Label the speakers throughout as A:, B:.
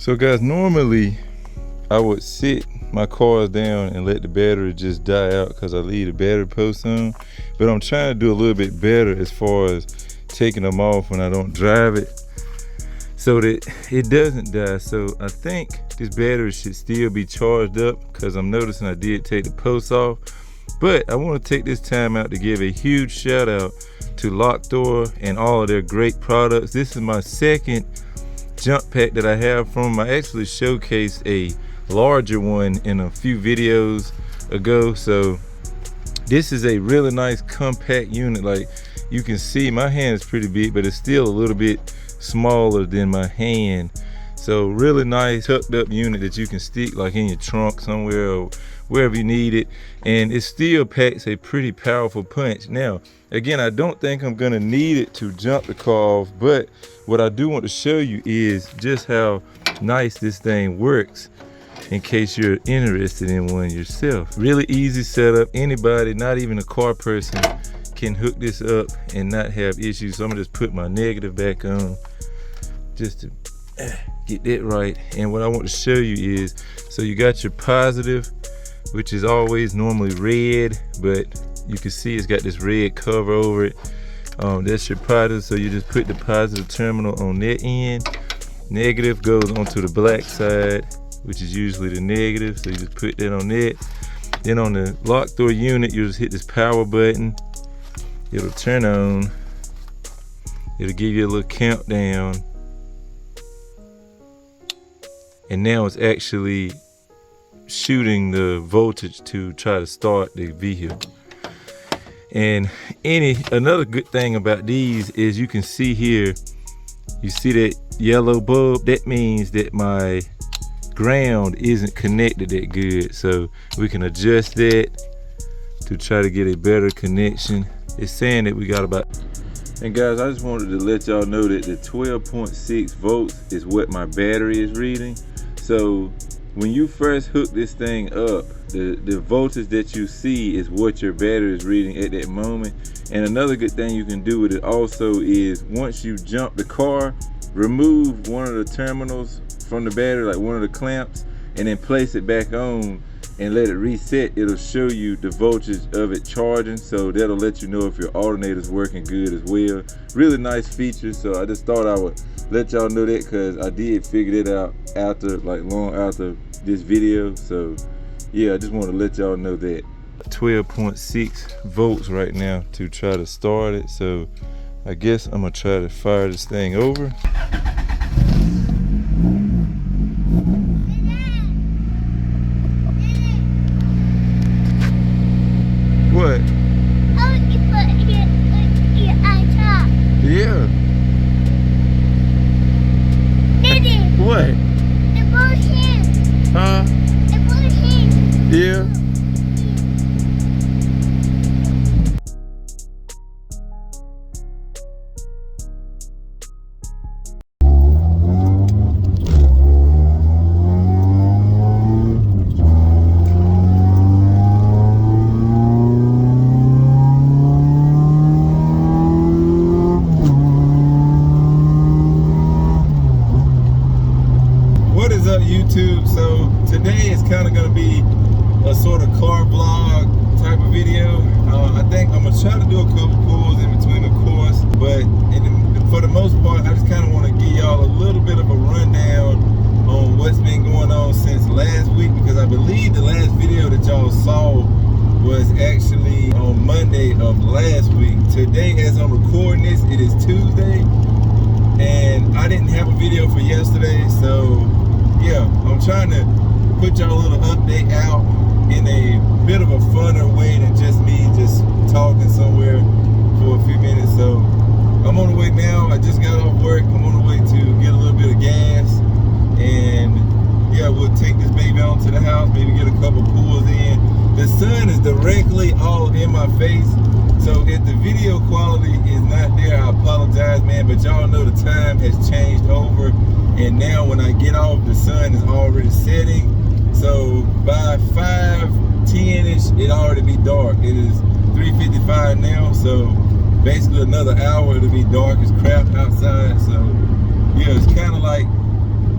A: So guys, normally I would sit my cars down and let the battery just die out because I leave the battery post on, but I'm trying to do a little bit better as far as taking them off when I don't drive it so that it doesn't die. So I think this battery should still be charged up because I'm noticing I did take the post off. But I want to take this time out to give a huge shout out to Lokithor and all of their great products. This is my second jump pack that I have from them. I actually showcased a larger one in a few videos ago. So this is a really nice compact unit. Like you can see, my hand is pretty big, but it's still a little bit smaller than my hand. So really nice tucked up unit that you can stick like in your trunk somewhere or wherever you need it, and it still packs a pretty powerful punch. Now again, I don't think I'm gonna need it to jump the car off, but what I do want to show you is just how nice this thing works in case you're interested in one yourself. Really easy setup. Anybody, not even a car person, can hook this up and not have issues. So I'm gonna just put my negative back on just to get that right. And what I want to show you is, so you got your positive, which is always normally red, but you can see it's got this red cover over it. That's your positive, so you just put the positive terminal on that end. Negative goes onto the black side, which is usually the negative, so you just put that on that. Then on the Lokithor unit, you just hit this power button. It'll turn on. It'll give you a little countdown. And now it's actually shooting the voltage to try to start the vehicle. And another good thing about these is you can see here, you see that yellow bulb? That means that my ground isn't connected that good. So we can adjust that to try to get a better connection. It's saying that we got about, and guys, I just wanted to let y'all know that the 12.6 volts is what my battery is reading. So when you first hook this thing up, the voltage that you see is what your battery is reading at that moment. And another good thing you can do with it also is, once you jump the car, remove one of the terminals from the battery, like one of the clamps, and then place it back on and let it reset. It'll show you the voltage of it charging, so that'll let you know if your alternator's working good as well. Really nice feature. So I just thought I would let y'all know that, because I did figure it out after, like long after this video. So yeah, I just want to let y'all know that. 12.6 volts right now to try to start it. So I guess I'm gonna try to fire this thing over. What?
B: Oh, you put it on top.
A: Yeah.
B: Daddy.
A: What?
B: The bullshit.
A: Huh?
B: The bullshit.
A: Yeah. YouTube. So today is kind of going to be a sort of car vlog type of video. I think I'm going to try to do a couple pulls in between, of course, but for the most part, I just kind of want to give y'all a little bit of a rundown on what's been going on since last week, because I believe the last video that y'all saw was actually on Monday of last week. Today, as I'm recording this, it is Tuesday, and I didn't have a video for yesterday, so yeah, I'm trying to put y'all a little update out in a bit of a funner way than just me just talking somewhere for a few minutes. So I'm on the way now. I just got off work. I'm on the way to get a little bit of gas, and yeah, we'll take this baby on to the house, maybe get a couple pulls in. The sun is directly all in my face, so if the video quality is not there, I apologize, man, but y'all know the time has changed over, and now when I get off, the sun is already setting. So by 5:10ish, it already be dark. It is 3:55 now, so basically another hour it'll be dark as crap outside. So yeah, it's kind of like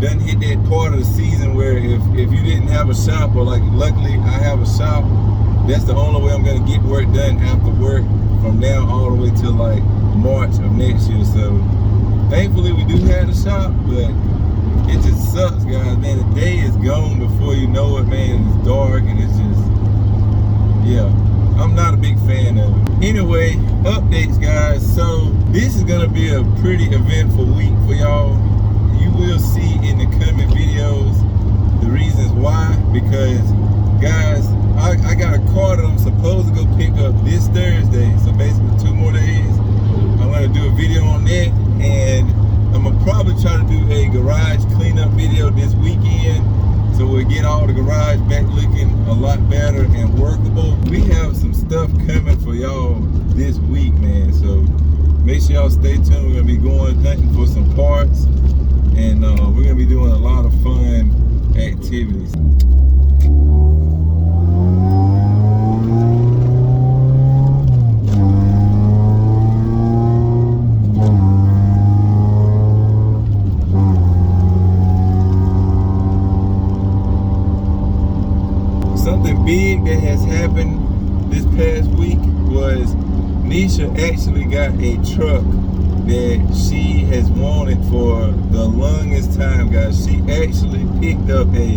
A: done hit that part of the season where if you didn't have a shop, or like luckily I have a shop, that's the only way I'm gonna get work done after work from now all the way till like March of next year. So thankfully we do have the shop, but it just sucks, guys, man. The day is gone before you know it, man. It's dark and it's just, yeah, I'm not a big fan of it. Anyway, updates, guys. So this is gonna be a pretty eventful week for y'all. You will see in the coming videos the reasons why, because guys, I got a car that I'm supposed to go pick up this Thursday, so basically 2 more days. I'm gonna do a video on that, and I'm gonna probably try to do a garage cleanup video this weekend, so we'll get all the garage back looking a lot better and workable. We have some stuff coming for y'all this week, man, so make sure y'all stay tuned. We're gonna be going hunting for some parts, and we're gonna be doing a lot of fun activities. Something big that has happened this past week was Nisha actually got a truck that she has wanted for the longest time, guys. She actually picked up a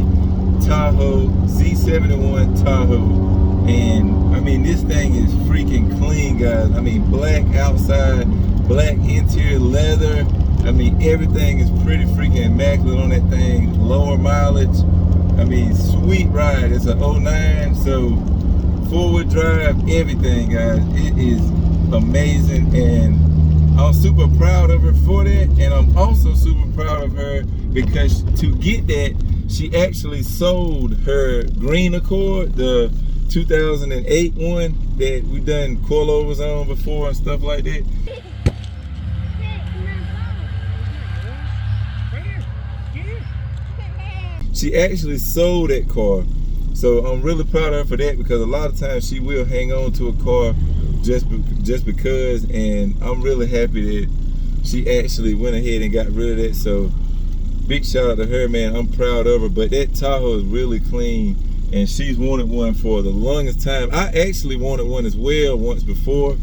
A: Tahoe, Z71 Tahoe, and I mean, this thing is freaking clean, guys. I mean, black outside, black interior, leather. I mean, everything is pretty freaking immaculate on that thing. Lower mileage. I mean, sweet ride. It's an 09, so 4-wheel drive, everything, guys. It is amazing, and I'm super proud of her for that. And I'm also super proud of her because to get that, she actually sold her green Accord, the 2008 one that we done coilovers on before and stuff like that. She actually sold that car, so I'm really proud of her for that, because a lot of times she will hang on to a car just because, and I'm really happy that she actually went ahead and got rid of that. So big shout out to her, man. I'm proud of her. But that Tahoe is really clean, and she's wanted one for the longest time. I actually wanted one as well once before,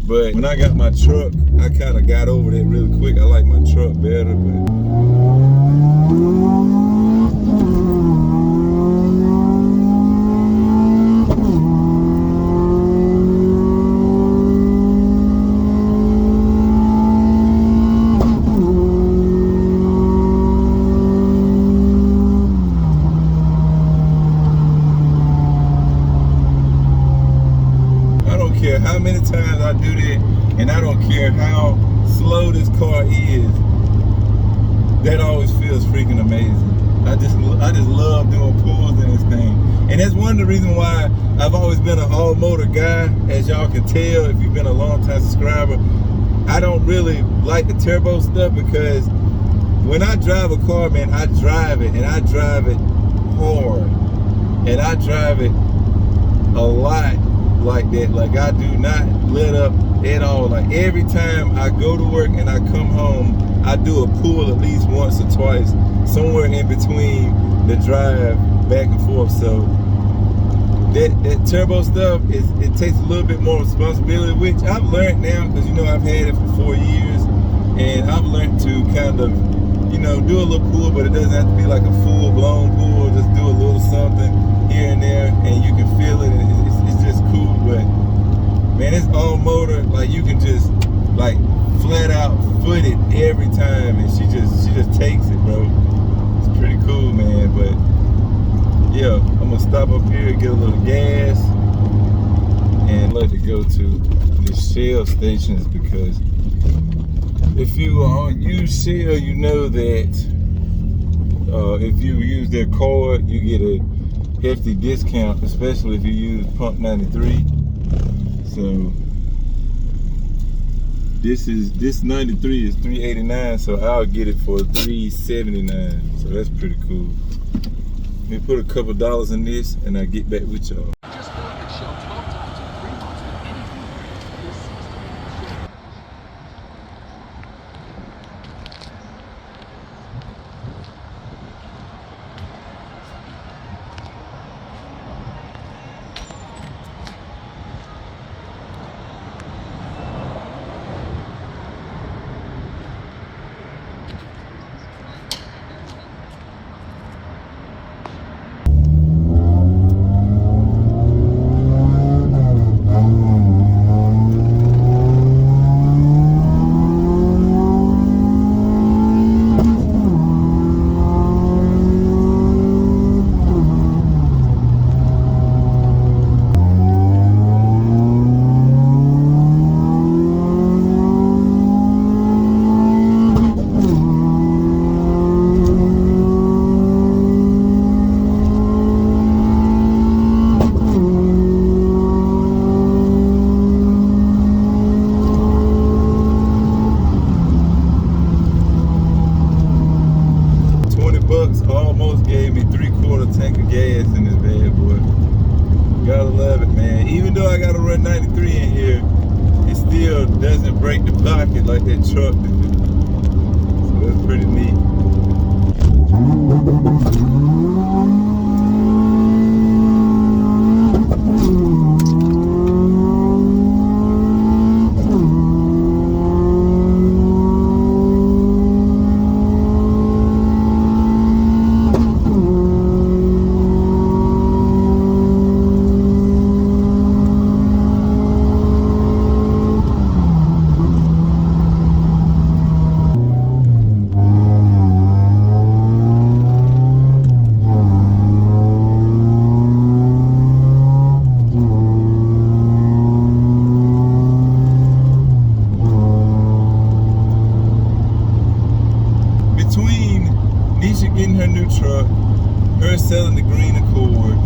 A: but when I got my truck, I kind of got over that really quick. I like my truck better, but how many times I do that, and I don't care how slow this car is, that always feels freaking amazing. I just love doing pulls in this thing, and that's one of the reasons why I've always been an all motor guy. As y'all can tell if you've been a long time subscriber, I don't really like the turbo stuff, because when I drive a car, man, I drive it, and I drive it hard, and I drive it a lot like that. Like, I do not let up at all. Like, every time I go to work and I come home, I do a pull at least once or twice, somewhere in between the drive back and forth. So that turbo stuff, it takes a little bit more responsibility, which I've learned now, because, you know, I've had it for 4 years, and I've learned to kind of, you know, do a little pull, but it doesn't have to be like a full-blown pull. Just do a little something here and there, and you can feel it. It's just cool. But man, it's all motor. Like, you can just like flat out foot it every time, and she just takes it, bro. It's pretty cool, man. But yeah, I'm gonna stop up here and get a little gas, and let it go to the Shell stations, because if you use Shell, you know that if you use their card, you get a hefty discount, especially if you use Pump 93. So this 93 is $389, so I'll get it for $379. So that's pretty cool. Let me put a couple dollars in this, and I'll get back with y'all. almost gave me 3/4 tank of gas in this bad boy. Gotta love it, man. Even though I gotta run 93 in here, it still doesn't break the pocket like that truck did. So that's pretty neat. Her selling the green Accord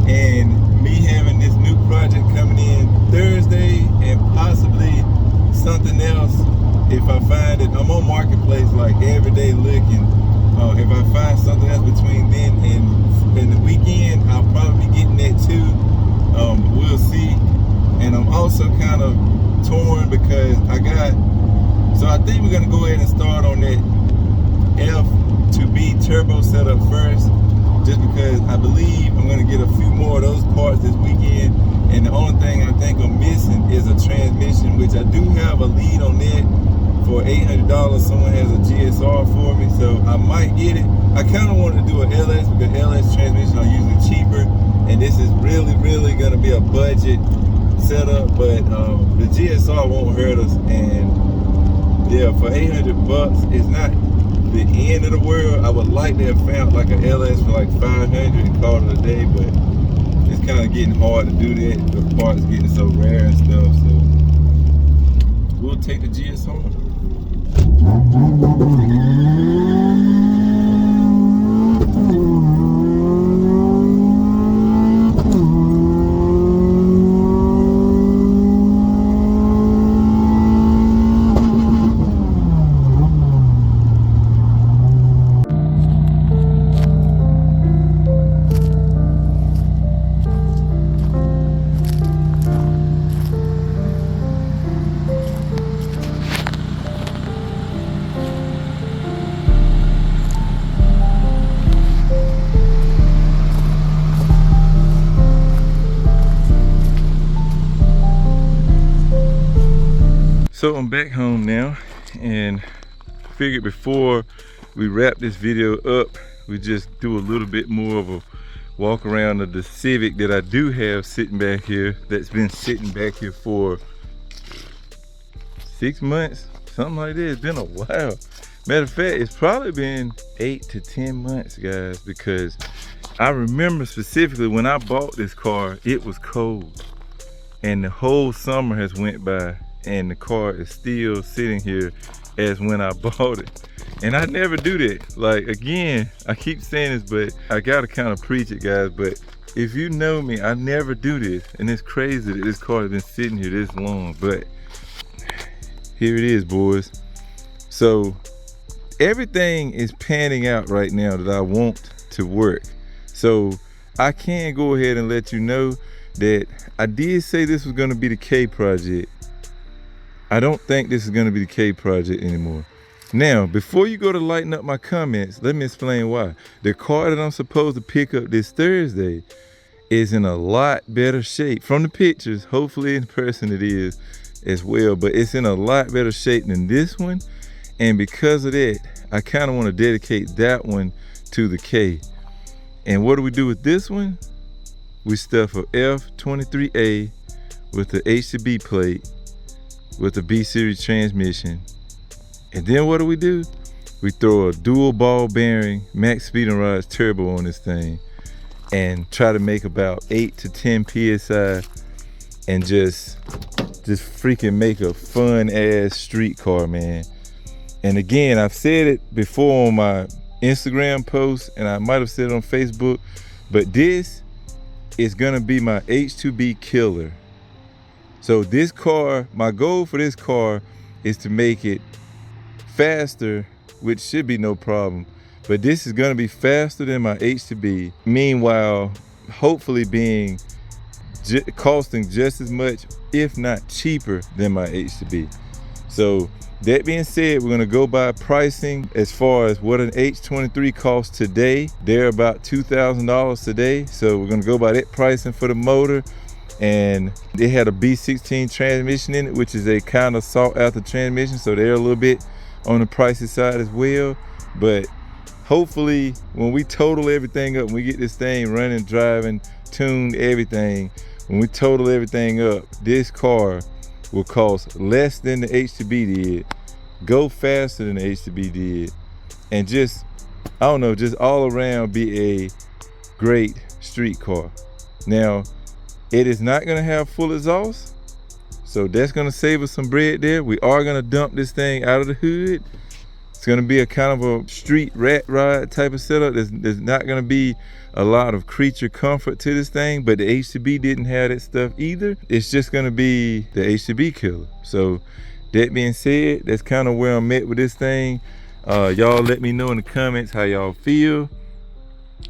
A: and me having this new project coming in Thursday and possibly something else if I find it. I'm on Marketplace like every day looking. If I find something else between then and the weekend, I'll probably be getting that too. We'll see. And I'm also kind of torn because so I think we're gonna go ahead and start on that F2B turbo setup first, just because I believe I'm gonna get a few more of those parts this weekend. And the only thing I think I'm missing is a transmission, which I do have a lead on that for $800. Someone has a GSR for me, so I might get it. I kind of wanted to do an LS because LS transmissions are usually cheaper, and this is really gonna be a budget setup, but the GSR won't hurt us. And yeah, for $800, it's not the end of the world. I would like to have found like an LS for like 500 and called it a day, but it's kind of getting hard to do that. The parts getting so rare and stuff, so we'll take the GSR. So I'm back home now, and figured before we wrap this video up, we just do a little bit more of a walk around of the Civic that I do have sitting back here, that's been sitting back here for 6 months, something like that. It's been a while. Matter of fact, it's probably been 8 to 10 months, guys, because I remember specifically when I bought this car, it was cold, and the whole summer has went by, and the car is still sitting here as when I bought it. And I never do that. Like, again, I keep saying this, but I gotta kind of preach it, guys. But if you know me, I never do this. And it's crazy that this car has been sitting here this long, but here it is, boys. So everything is panning out right now that I want to work. So I can go ahead and let you know that I did say this was gonna be the K project. I don't think this is gonna be the K project anymore. Now, before you go to lighten up my comments, let me explain why. The car that I'm supposed to pick up this Thursday is in a lot better shape. From the pictures, hopefully in person it is as well, but it's in a lot better shape than this one. And because of that, I kind of want to dedicate that one to the K. And what do we do with this one? We stuff a F23A with the H2B plate with the B series transmission. And then what do? We throw a dual ball bearing Maxpeedingrods turbo on this thing and try to make about 8 to 10 PSI and just freaking make a fun ass street car, man. And again, I've said it before on my Instagram post, and I might have said it on Facebook, but this is gonna be my H2B killer. So this car, my goal for this car is to make it faster, which should be no problem, but this is gonna be faster than my H2B. Meanwhile, hopefully being costing just as much, if not cheaper, than my H2B. So that being said, we're gonna go by pricing as far as what an H23 costs today. They're about $2,000 today. So we're gonna go by that pricing for the motor. And they had a B16 transmission in it, which is a kind of sought after transmission. So they're a little bit on the pricey side as well. But hopefully when we total everything up, when we get this thing running, driving, tuned, everything, when we total everything up, this car will cost less than the H2B did, go faster than the H2B did, and just, I don't know, just all around be a great street car. Now, it is not gonna have full exhaust, so that's gonna save us some bread there. We are gonna dump this thing out of the hood. It's gonna be a kind of a street rat ride type of setup. There's not gonna be a lot of creature comfort to this thing, but the H2B didn't have that stuff either. It's just gonna be the H2B killer. So that being said, that's kind of where I'm at with this thing. Y'all let me know in the comments how y'all feel.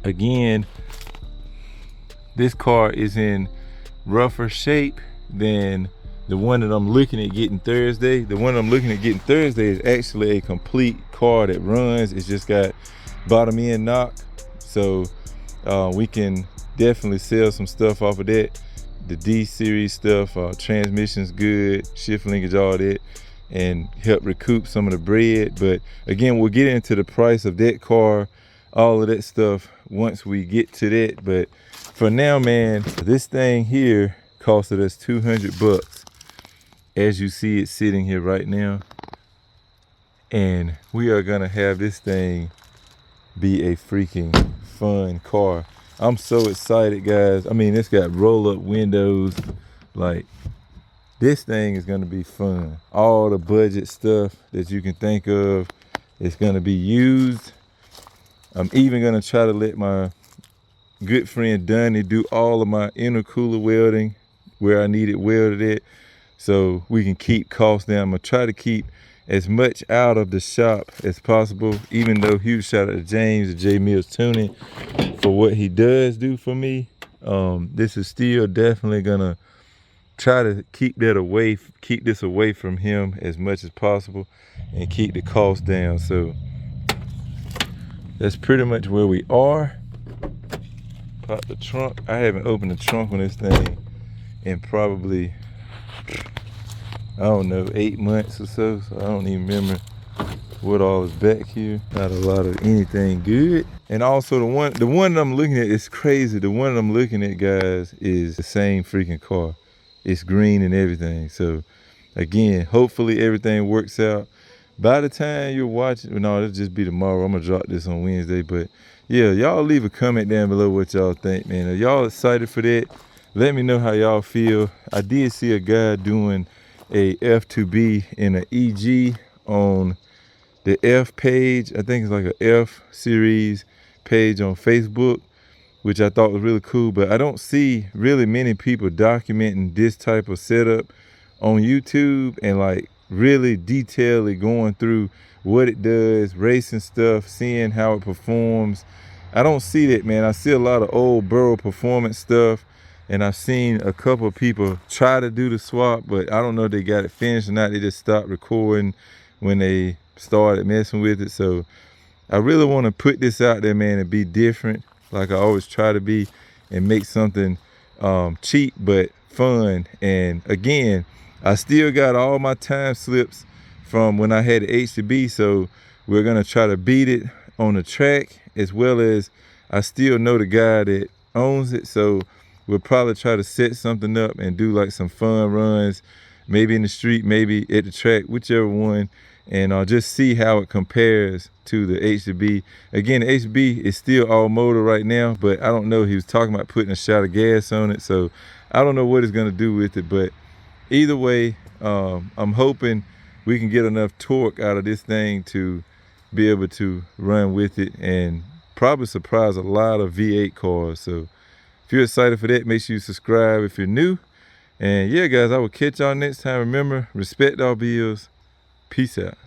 A: Again, this car is in rougher shape than the one that I'm looking at getting Thursday. The one I'm looking at getting Thursday is actually a complete car that runs. It's just got bottom end knock. So we can definitely sell some stuff off of that. The D series stuff, transmission's good, shift linkage, all that, and help recoup some of the bread. But again, we'll get into the price of that car, all of that stuff once we get to that. But for now, man, this thing here costed us 200 bucks. As you see it sitting here right now. And we are gonna have this thing be a freaking fun car. I'm so excited, guys. I mean, it's got roll up windows. Like, this thing is gonna be fun. All the budget stuff that you can think of is gonna be used. I'm even gonna try to let my good friend Donnie do all of my intercooler welding where I need it welded at, so we can keep costs down. I'm gonna try to keep as much out of the shop as possible, even though huge shout out to James at J Mills Tuning for what he does do for me. This is still definitely gonna try to keep this away from him as much as possible and keep the cost down. So that's pretty much where we are. Pop the trunk. I haven't opened the trunk on this thing in probably, I don't know, 8 months or so. So I don't even remember what all is back here. Not a lot of anything good. And also the one that I'm looking at is crazy. The one that I'm looking at, guys, is the same freaking car. It's green and everything. So again, hopefully everything works out. By the time you're watching, no, it'll just be tomorrow. I'm gonna drop this on Wednesday. But yeah, y'all leave a comment down below what y'all think, man. Are y'all excited for that? Let me know how y'all feel. I did see a guy doing a F2B and an EG on the F page. I think it's like a F series page on Facebook, which I thought was really cool. But I don't see really many people documenting this type of setup on YouTube and like really detailedly going through what it does, racing stuff, seeing how it performs. I don't see that, man. I see a lot of old Burrow performance stuff, and I've seen a couple of people try to do the swap, but I don't know if they got it finished or not. They just stopped recording when they started messing with it. So I really want to put this out there, man, and be different like I always try to be, and make something cheap but fun. And again, I still got all my time slips from when I had the H2B, so we're gonna try to beat it on the track, as well as I still know the guy that owns it, so we'll probably try to set something up and do like some fun runs, maybe in the street, maybe at the track, whichever one, and I'll just see how it compares to the H2B. Again, the H2B is still all motor right now, but I don't know, he was talking about putting a shot of gas on it, so I don't know what it's gonna do with it. But either way, I'm hoping we can get enough torque out of this thing to be able to run with it and probably surprise a lot of V8 cars. So if you're excited for that, make sure you subscribe if you're new. And yeah, guys, I will catch y'all next time. Remember, respect all bills. Peace out.